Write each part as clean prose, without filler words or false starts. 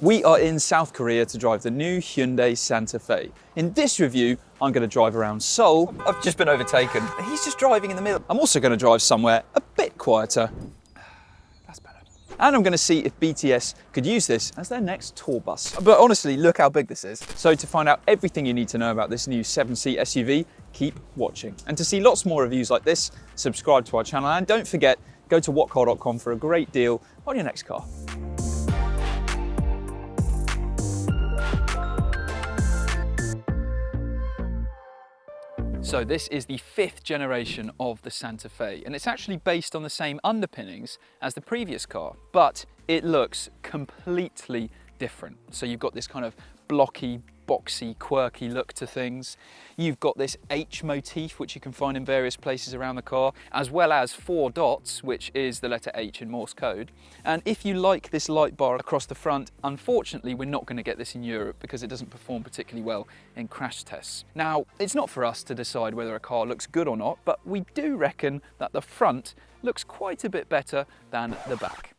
We are in South Korea to drive the new Hyundai Santa Fe. In this review, I'm going to drive around Seoul. I've just been overtaken. He's just driving in the middle. I'm also going to drive somewhere a bit quieter. That's better. And I'm going to see if BTS could use this as their next tour bus. But honestly, look how big this is. So to find out everything you need to know about this new 7-seat SUV, keep watching. And to see lots more reviews like this, subscribe to our channel. And don't forget, go to whatcar.com for a great deal on your next car. So this is the 5th generation of the Santa Fe, and it's actually based on the same underpinnings as the previous car, but it looks completely different. So you've got this kind of blocky, boxy, quirky look to things. You've got this H motif, which you can find in various places around the car, as well as 4 dots, which is the letter H in Morse code. And if you like this light bar across the front, unfortunately, we're not going to get this in Europe because it doesn't perform particularly well in crash tests. Now, it's not for us to decide whether a car looks good or not, but we do reckon that the front looks quite a bit better than the back.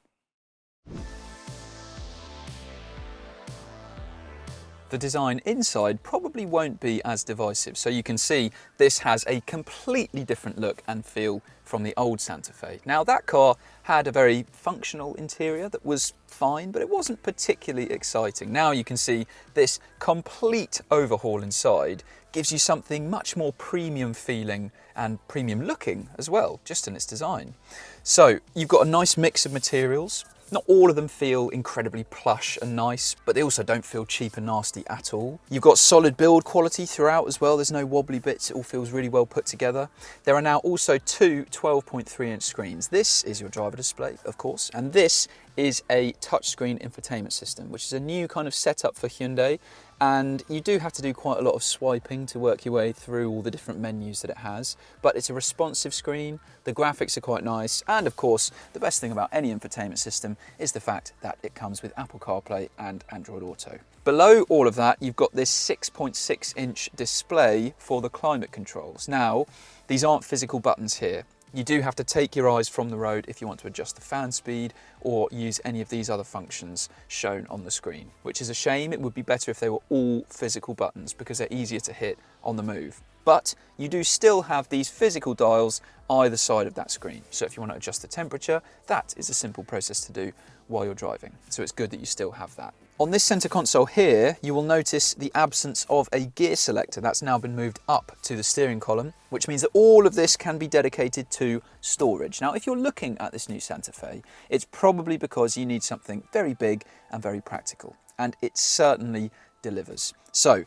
The design inside probably won't be as divisive. So you can see this has a completely different look and feel from the old Santa Fe. Now that car had a very functional interior that was fine, but it wasn't particularly exciting. Now you can see this complete overhaul inside gives you something much more premium feeling and premium looking as well, just in its design. So you've got a nice mix of materials. Not all of them feel incredibly plush and nice, but they also don't feel cheap and nasty at all. You've got solid build quality throughout as well. There's no wobbly bits. It all feels really well put together. There are now also 2 12.3-inch screens. This is your driver display, of course, and this is a touchscreen infotainment system, which is a new kind of setup for Hyundai. And you do have to do quite a lot of swiping to work your way through all the different menus that it has, but it's a responsive screen, the graphics are quite nice, and of course, the best thing about any infotainment system is the fact that it comes with Apple CarPlay and Android Auto. Below all of that, you've got this 6.6-inch display for the climate controls. Now, these aren't physical buttons here. You do have to take your eyes from the road if you want to adjust the fan speed or use any of these other functions shown on the screen, which is a shame. It would be better if they were all physical buttons because they're easier to hit on the move. But you do still have these physical dials either side of that screen. So if you want to adjust the temperature, that is a simple process to do while you're driving. So it's good that you still have that. On this center console here, you will notice the absence of a gear selector. That's now been moved up to the steering column, which means that all of this can be dedicated to storage. Now, if you're looking at this new Santa Fe, it's probably because you need something very big and very practical, and it certainly delivers. So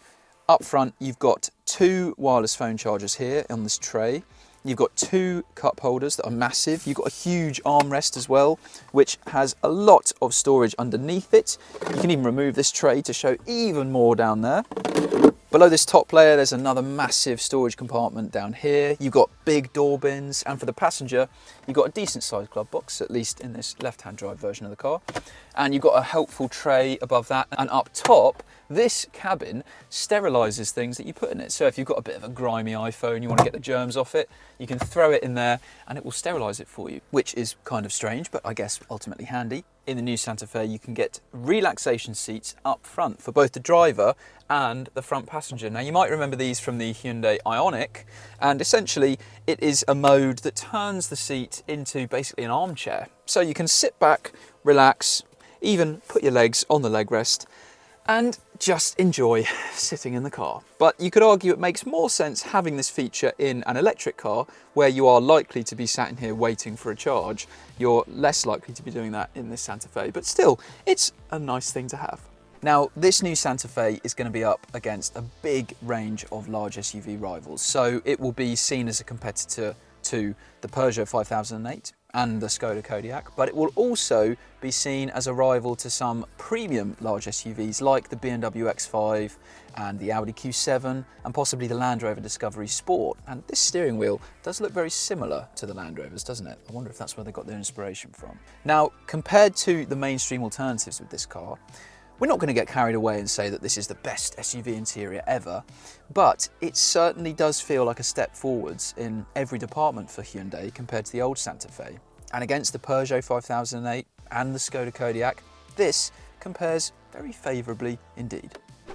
up front, you've got 2 wireless phone chargers here on this tray. You've got 2 cup holders that are massive. You've got a huge armrest as well, which has a lot of storage underneath it. You can even remove this tray to show even more down there. Below this top layer, there's another massive storage compartment down here. You've got big door bins, and for the passenger, you've got a decent sized glove box, at least in this left-hand drive version of the car. And you've got a helpful tray above that, and up top, this cabin sterilizes things that you put in it. So if you've got a bit of a grimy iPhone, you want to get the germs off it, you can throw it in there and it will sterilize it for you, which is kind of strange, but I guess ultimately handy. In the new Santa Fe, you can get relaxation seats up front for both the driver and the front passenger. Now, you might remember these from the Hyundai Ioniq, and essentially it is a mode that turns the seat into basically an armchair. So you can sit back, relax, even put your legs on the leg rest, and just enjoy sitting in the car. But you could argue it makes more sense having this feature in an electric car where you are likely to be sat in here waiting for a charge. You're less likely to be doing that in this Santa Fe, but still, it's a nice thing to have. Now, this new Santa Fe is going to be up against a big range of large SUV rivals, so it will be seen as a competitor to the Peugeot 5008 and the Skoda Kodiaq, but it will also be seen as a rival to some premium large SUVs like the BMW X5 and the Audi Q7 and possibly the Land Rover Discovery Sport. And this steering wheel does look very similar to the Land Rovers, doesn't it? I wonder if that's where they got their inspiration from. Now, compared to the mainstream alternatives with this car, we're not going to get carried away and say that this is the best SUV interior ever, but it certainly does feel like a step forwards in every department for Hyundai compared to the old Santa Fe. And against the Peugeot 5008 and the Skoda Kodiaq, this compares very favourably indeed.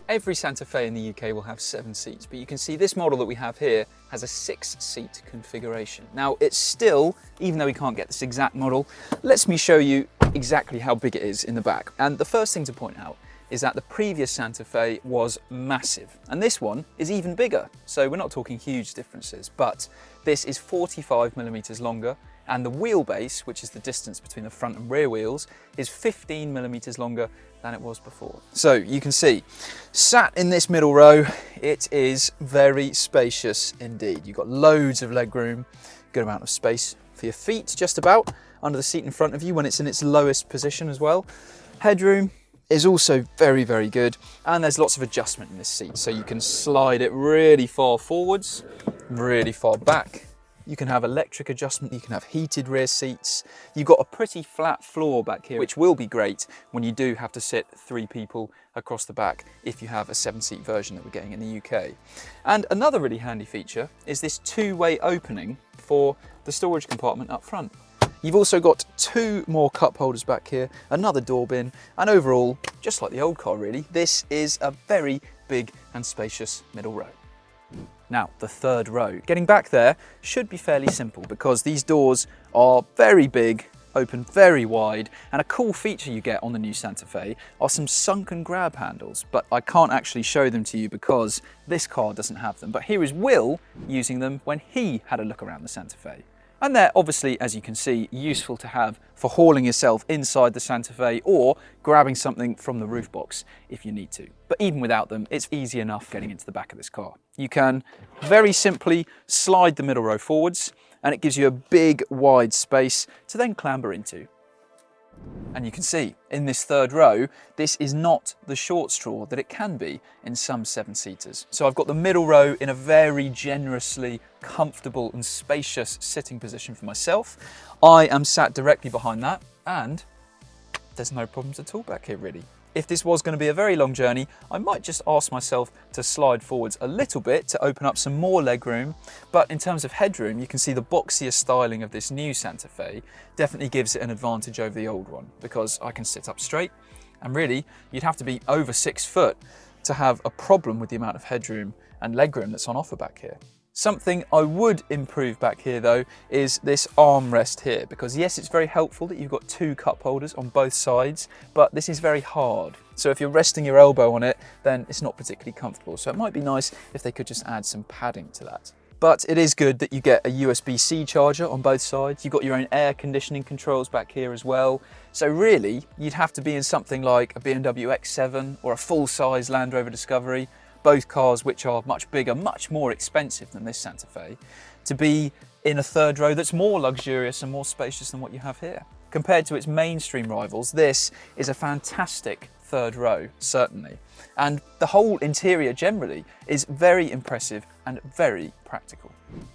Every Santa Fe in the UK will have 7 seats, but you can see this model that we have here has a 6-seat configuration. Now it's still, even though we can't get this exact model, let me show you exactly how big it is in the back. And the first thing to point out is that the previous Santa Fe was massive, and this one is even bigger. So we're not talking huge differences, but this is 45mm longer, and the wheelbase, which is the distance between the front and rear wheels, is 15mm longer than it was before. So you can see, sat in this middle row, it is very spacious indeed. You've got loads of legroom, good amount of space for your feet, just about, under the seat in front of you when it's in its lowest position as well. Headroom is also very, very good, and there's lots of adjustment in this seat. So you can slide it really far forwards, really far back. You can have electric adjustment, you can have heated rear seats. You've got a pretty flat floor back here, which will be great when you do have to sit 3 people across the back if you have a 7-seat version that we're getting in the UK. And another really handy feature is this 2-way opening for the storage compartment up front. You've also got 2 more cup holders back here, another door bin, and overall, just like the old car really, this is a very big and spacious middle row. Now, the third row. Getting back there should be fairly simple because these doors are very big, open very wide, and a cool feature you get on the new Santa Fe are some sunken grab handles, but I can't actually show them to you because this car doesn't have them. But here is Will using them when he had a look around the Santa Fe. And they're obviously, as you can see, useful to have for hauling yourself inside the Santa Fe or grabbing something from the roof box if you need to. But even without them, it's easy enough getting into the back of this car. You can very simply slide the middle row forwards, and it gives you a big, wide space to then clamber into. And you can see in this third row, this is not the short straw that it can be in some 7-seaters. So I've got the middle row in a very generously comfortable and spacious sitting position for myself. I am sat directly behind that, and there's no problems at all back here really. If this was going to be a very long journey, I might just ask myself to slide forwards a little bit to open up some more legroom. But in terms of headroom, you can see the boxier styling of this new Santa Fe definitely gives it an advantage over the old one because I can sit up straight, and really you'd have to be over 6 foot to have a problem with the amount of headroom and legroom that's on offer back here. Something I would improve back here though is this armrest here, because yes, it's very helpful that you've got 2 cup holders on both sides, but this is very hard. So if you're resting your elbow on it, then it's not particularly comfortable. So it might be nice if they could just add some padding to that. But it is good that you get a USB-C charger on both sides. You've got your own air conditioning controls back here as well. So really, you'd have to be in something like a BMW X7 or a full-size Land Rover Discovery, both cars which are much bigger, much more expensive than this Santa Fe, to be in a third row that's more luxurious and more spacious than what you have here. Compared to its mainstream rivals, this is a fantastic third row, certainly. And the whole interior generally is very impressive and very practical.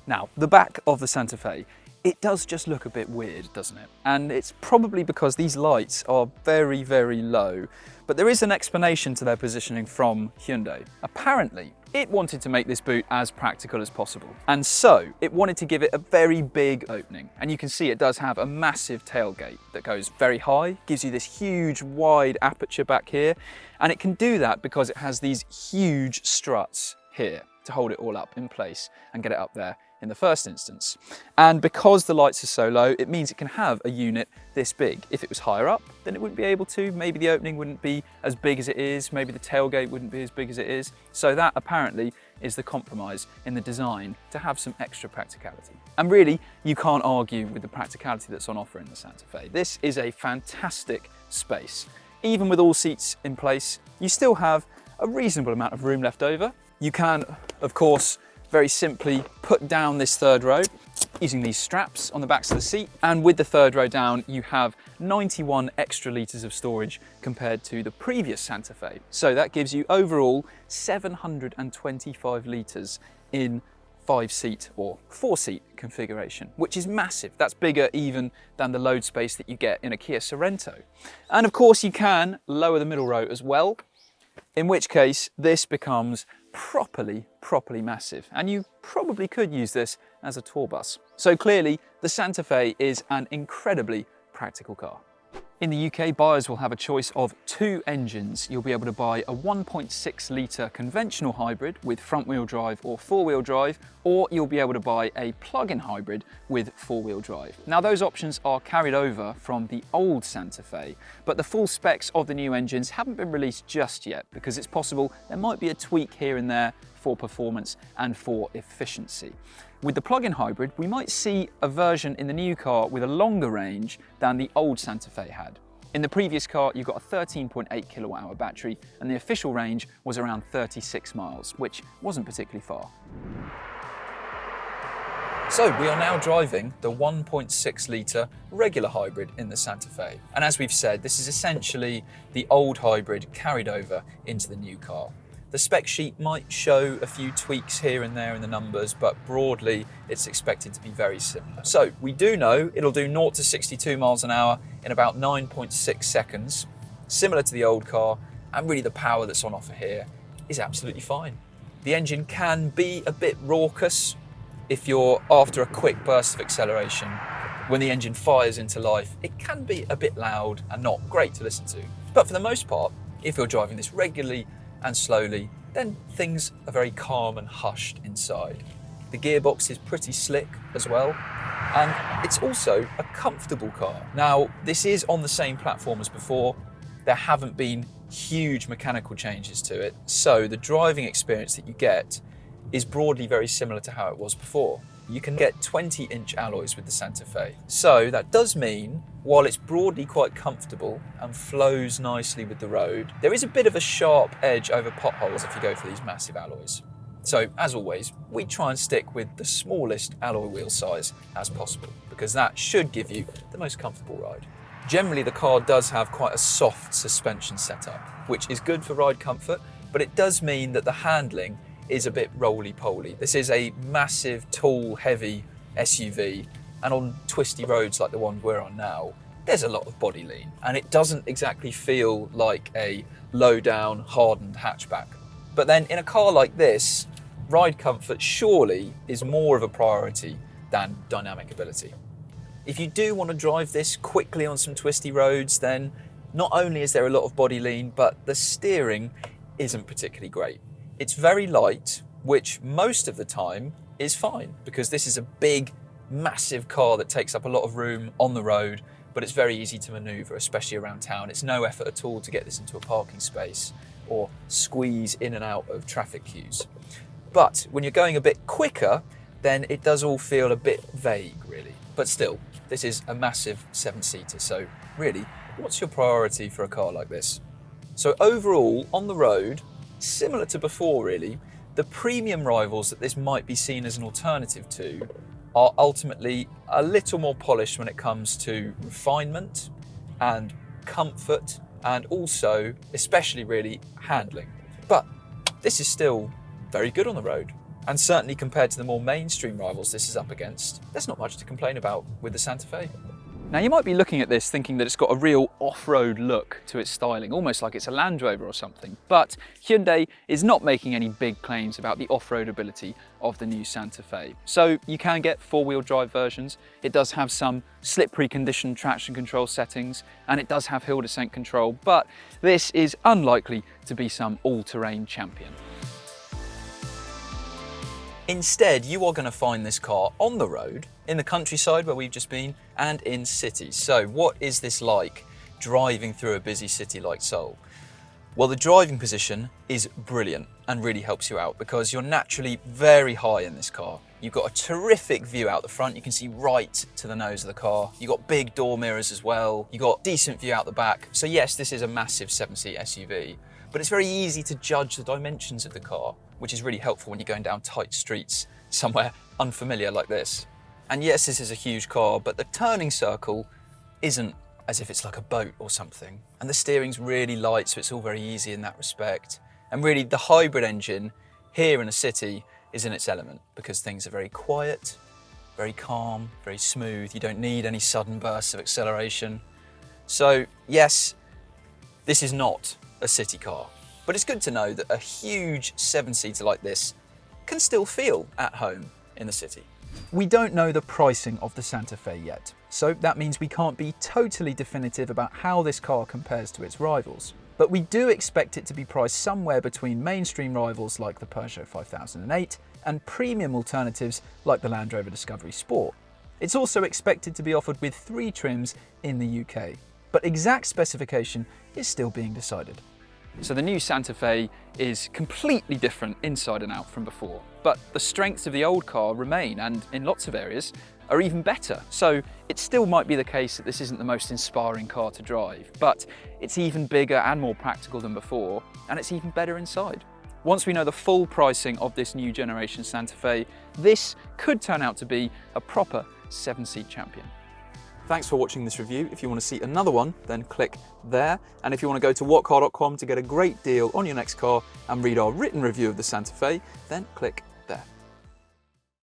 Now, the back of the Santa Fe, it does just look a bit weird, doesn't it? And it's probably because these lights are very, very low, but there is an explanation to their positioning from Hyundai. Apparently, it wanted to make this boot as practical as possible, and so it wanted to give it a very big opening. And you can see it does have a massive tailgate that goes very high, gives you this huge wide aperture back here, and it can do that because it has these huge struts here to hold it all up in place and get it up there in the first instance. And because the lights are so low, it means it can have a unit this big. If it was higher up, then it wouldn't be able to. Maybe the opening wouldn't be as big as it is. Maybe the tailgate wouldn't be as big as it is. So that apparently is the compromise in the design, to have some extra practicality. And really, you can't argue with the practicality that's on offer in the Santa Fe. This is a fantastic space. Even with all seats in place, you still have a reasonable amount of room left over. You can, of course, very simply put down this third row using these straps on the backs of the seat, and with the third row down you have 91 extra litres of storage compared to the previous Santa Fe. So that gives you overall 725 litres in 5-seat or 4-seat configuration, which is massive. That's bigger even than the load space that you get in a Kia Sorento. And of course you can lower the middle row as well, in which case this becomes properly massive, and you probably could use this as a tour bus. So clearly the Santa Fe is an incredibly practical car. In the UK, buyers will have a choice of two engines. You'll be able to buy a 1.6 litre conventional hybrid with front-wheel drive or four-wheel drive, or you'll be able to buy a plug-in hybrid with four-wheel drive. Now, those options are carried over from the old Santa Fe, but the full specs of the new engines haven't been released just yet because it's possible there might be a tweak here and there for performance and for efficiency. With the plug-in hybrid, we might see a version in the new car with a longer range than the old Santa Fe had. In the previous car, you got a 13.8 kilowatt hour battery, and the official range was around 36 miles, which wasn't particularly far. So we are now driving the 1.6 litre regular hybrid in the Santa Fe. And as we've said, this is essentially the old hybrid carried over into the new car. The spec sheet might show a few tweaks here and there in the numbers, but broadly it's expected to be very similar. So we do know it'll do 0 to 62 miles an hour in about 9.6 seconds, similar to the old car, and really the power that's on offer here is absolutely fine. The engine can be a bit raucous if you're after a quick burst of acceleration. When the engine fires into life, it can be a bit loud and not great to listen to. But for the most part, if you're driving this regularly and slowly, then things are very calm and hushed inside. The gearbox is pretty slick as well, and it's also a comfortable car. Now, this is on the same platform as before. There haven't been huge mechanical changes to it, so the driving experience that you get is broadly very similar to how it was before. You can get 20-inch alloys with the Santa Fe. So that does mean, while it's broadly quite comfortable and flows nicely with the road, there is a bit of a sharp edge over potholes if you go for these massive alloys. So, as always, we try and stick with the smallest alloy wheel size as possible, because that should give you the most comfortable ride. Generally, the car does have quite a soft suspension setup, which is good for ride comfort, but it does mean that the handling is a bit roly-poly. This is a massive, tall, heavy SUV, and on twisty roads like the one we're on now, there's a lot of body lean, and it doesn't exactly feel like a low-down, hardened hatchback. But then in a car like this, ride comfort surely is more of a priority than dynamic ability. If you do want to drive this quickly on some twisty roads, then not only is there a lot of body lean, but the steering isn't particularly great. It's very light, which most of the time is fine, because this is a big, massive car that takes up a lot of room on the road, but it's very easy to maneuver, especially around town. It's no effort at all to get this into a parking space or squeeze in and out of traffic queues. But when you're going a bit quicker, then it does all feel a bit vague, really. But still, this is a massive 7-seater, so really, what's your priority for a car like this? So overall, on the road, similar to before really, the premium rivals that this might be seen as an alternative to are ultimately a little more polished when it comes to refinement and comfort, and also, especially really, handling. But this is still very good on the road, and certainly compared to the more mainstream rivals this is up against, there's not much to complain about with the Santa Fe. Now, you might be looking at this thinking that it's got a real off-road look to its styling, almost like it's a Land Rover or something. But Hyundai is not making any big claims about the off-road ability of the new Santa Fe. So you can get four-wheel drive versions. It does have some slip-preconditioned traction control settings, and it does have hill descent control, but this is unlikely to be some all-terrain champion. Instead, you are going to find this car on the road, in the countryside where we've just been, and in cities. So what is this like driving through a busy city like Seoul? Well, the driving position is brilliant and really helps you out because you're naturally very high in this car. You've got a terrific view out the front. You can see right to the nose of the car. You've got big door mirrors as well. You've got decent view out the back. So yes, this is a massive 7-seat SUV, but it's very easy to judge the dimensions of the car, which is really helpful when you're going down tight streets somewhere unfamiliar like this. And yes, this is a huge car, but the turning circle isn't as if it's like a boat or something. And the steering's really light, so it's all very easy in that respect. And really, the hybrid engine here in a city is in its element because things are very quiet, very calm, very smooth. You don't need any sudden bursts of acceleration. So yes, this is not a city car, but it's good to know that a huge 7-seater like this can still feel at home in the city. We don't know the pricing of the Santa Fe yet, so that means we can't be totally definitive about how this car compares to its rivals. But we do expect it to be priced somewhere between mainstream rivals like the Peugeot 5008 and premium alternatives like the Land Rover Discovery Sport. It's also expected to be offered with 3 trims in the UK, but exact specification is still being decided. So the new Santa Fe is completely different inside and out from before, but the strengths of the old car remain, and in lots of areas are even better. So it still might be the case that this isn't the most inspiring car to drive, but it's even bigger and more practical than before, and it's even better inside. Once we know the full pricing of this new generation Santa Fe, this could turn out to be a proper 7-seat champion. Thanks for watching this review. If you want to see another one, then click there. And if you want to go to whatcar.com to get a great deal on your next car and read our written review of the Santa Fe, then click